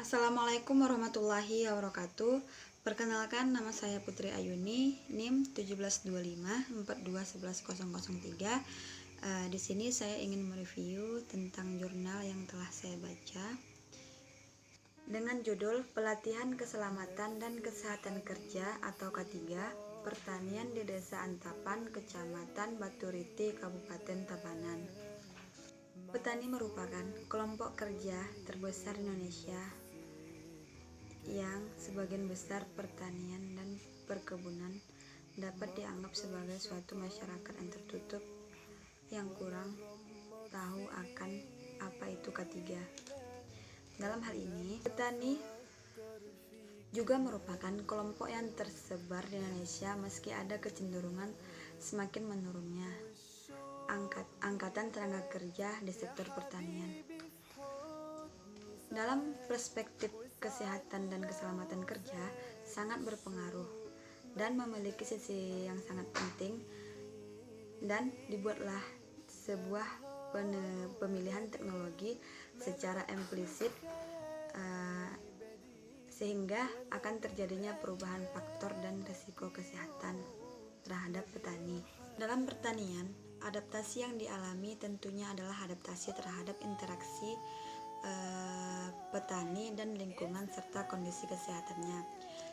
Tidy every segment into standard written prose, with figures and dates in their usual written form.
Assalamualaikum warahmatullahi wabarakatuh. Perkenalkan, nama saya Putri Ayuni, NIM 1725421103. Di sini saya ingin mereview tentang jurnal yang telah saya baca dengan judul Pelatihan Keselamatan dan Kesehatan Kerja atau K3 Pertanian di Desa Antapan, Kecamatan Baturiti, Kabupaten Tabanan. Petani merupakan kelompok kerja terbesar di Indonesia yang sebagian besar pertanian dan perkebunan dapat dianggap sebagai suatu masyarakat yang tertutup yang kurang tahu akan apa itu K3. Dalam hal ini, petani juga merupakan kelompok yang tersebar di Indonesia meski ada kecenderungan semakin menurunnya angkatan tenaga kerja di sektor pertanian. Dalam perspektif kesehatan dan keselamatan kerja sangat berpengaruh dan memiliki sisi yang sangat penting, dan dibuatlah sebuah pemilihan teknologi secara implisit sehingga akan terjadinya perubahan faktor dan risiko kesehatan terhadap petani. Dalam pertanian, adaptasi yang dialami tentunya adalah adaptasi terhadap interaksi petani dan lingkungan serta kondisi kesehatannya.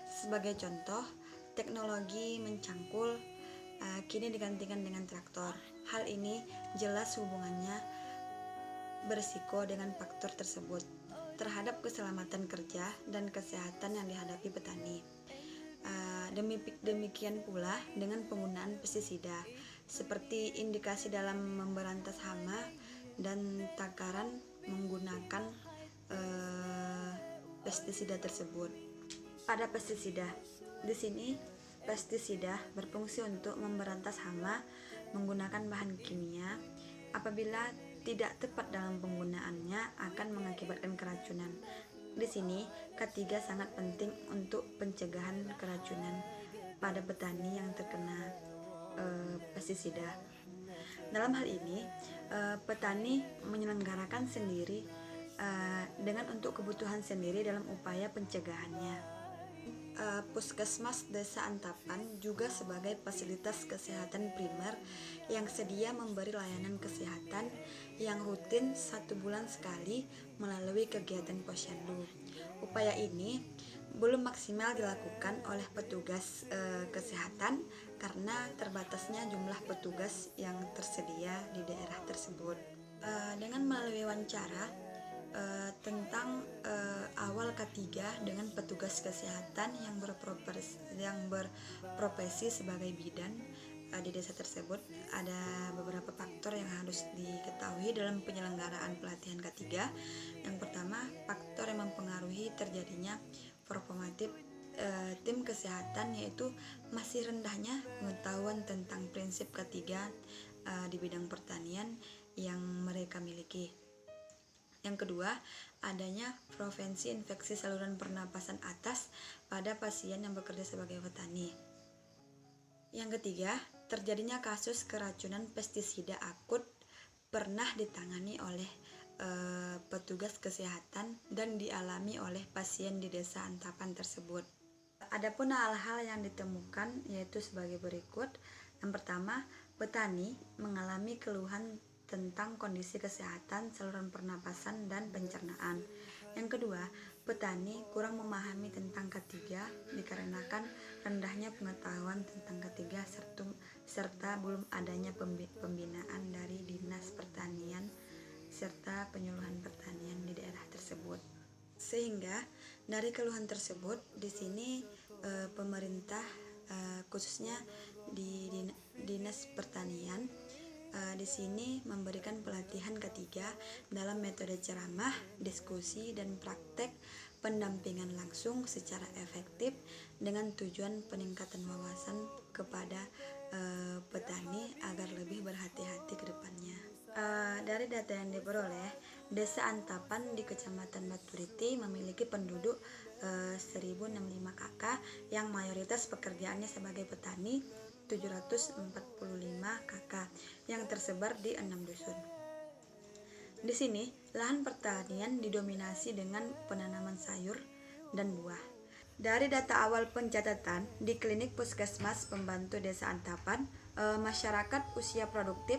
Sebagai contoh, teknologi mencangkul kini digantikan dengan traktor. Hal ini jelas hubungannya berisiko dengan faktor tersebut terhadap keselamatan kerja dan kesehatan yang dihadapi petani. Demikian pula dengan penggunaan pestisida seperti indikasi dalam memberantas hama dan takaran menggunakan pestisida tersebut. Pada pestisida, di sini pestisida berfungsi untuk memberantas hama menggunakan bahan kimia. Apabila tidak tepat dalam penggunaannya akan mengakibatkan keracunan. Di sini K3 sangat penting untuk pencegahan keracunan pada petani yang terkena pestisida. Dalam hal ini, petani menyelenggarakan sendiri dengan untuk kebutuhan sendiri dalam upaya pencegahannya. Puskesmas Desa Antapan juga sebagai fasilitas kesehatan primer yang sedia memberi layanan kesehatan yang rutin 1 bulan sekali melalui kegiatan posyandu. Upaya ini belum maksimal dilakukan oleh petugas kesehatan karena terbatasnya jumlah petugas yang tersedia di daerah tersebut. Dengan melalui wawancara tentang awal K3 dengan petugas kesehatan yang berprofesi sebagai bidan di desa tersebut, ada beberapa faktor yang harus diketahui dalam penyelenggaraan pelatihan K3. Yang pertama, faktor yang mempengaruhi terjadinya performatif tim kesehatan yaitu masih rendahnya pengetahuan tentang prinsip K3 di bidang pertanian yang mereka miliki. Yang kedua, adanya prevensi infeksi saluran pernapasan atas pada pasien yang bekerja sebagai petani. Yang ketiga, terjadinya kasus keracunan pestisida akut pernah ditangani oleh petugas kesehatan dan dialami oleh pasien di Desa Antapan tersebut. Adapun hal-hal yang ditemukan yaitu sebagai berikut. Yang pertama, petani mengalami keluhan tentang kondisi kesehatan saluran pernapasan dan pencernaan. Yang kedua, petani kurang memahami tentang K3 dikarenakan rendahnya pengetahuan tentang K3 serta belum adanya pembinaan dari Dinas Pertanian serta penyuluhan pertanian di daerah tersebut. Sehingga dari keluhan tersebut, di sini pemerintah khususnya di Dinas Pertanian di sini memberikan pelatihan K3 dalam metode ceramah, diskusi, dan praktek pendampingan langsung secara efektif dengan tujuan peningkatan wawasan kepada petani agar lebih berhati-hati ke depannya. Dari data yang diperoleh, Desa Antapan di Kecamatan Baturiti memiliki penduduk 1065 KK yang mayoritas pekerjaannya sebagai petani 745 KK yang tersebar di 6 dusun. Di sini, lahan pertanian didominasi dengan penanaman sayur dan buah. Dari data awal pencatatan di klinik puskesmas pembantu desa Antapan, masyarakat usia produktif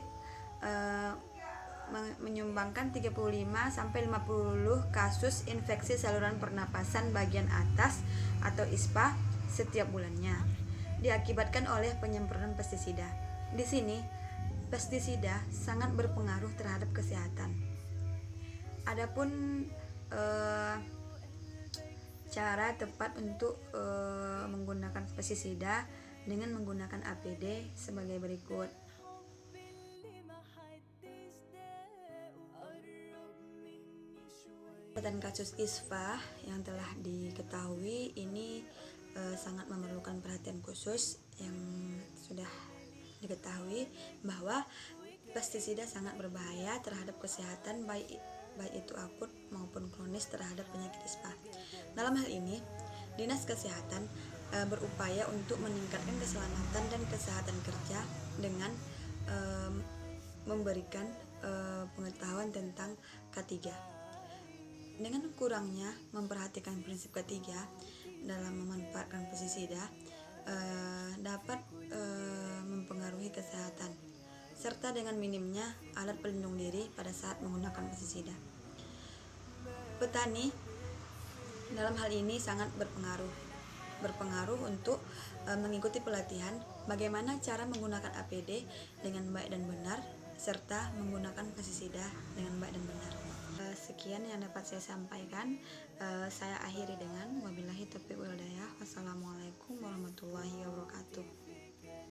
menyumbangkan 35 sampai 50 kasus infeksi saluran pernapasan bagian atas atau ISPA setiap bulannya, diakibatkan oleh penyemprotan pestisida. Di sini, pestisida sangat berpengaruh terhadap kesehatan. Adapun cara tepat untuk menggunakan pestisida dengan menggunakan APD sebagai berikut. Dan kasus ISPA yang telah diketahui ini sangat memerlukan perhatian khusus. Yang sudah diketahui bahwa pestisida sangat berbahaya terhadap kesehatan baik itu akut maupun kronis terhadap penyakit ISPA. Dalam hal ini, Dinas Kesehatan berupaya untuk meningkatkan keselamatan dan kesehatan kerja dengan memberikan pengetahuan tentang K3. Dengan kurangnya memperhatikan prinsip K3 dalam memanfaatkan pestisida dapat mempengaruhi kesehatan, serta dengan minimnya alat pelindung diri pada saat menggunakan pestisida. Petani dalam hal ini sangat berpengaruh untuk mengikuti pelatihan bagaimana cara menggunakan APD dengan baik dan benar, serta menggunakan pestisida dengan baik dan benar. Sekian yang dapat saya sampaikan. Saya akhiri dengan wabillahi taufiq wal hidayah. Wassalamualaikum warahmatullahi wabarakatuh.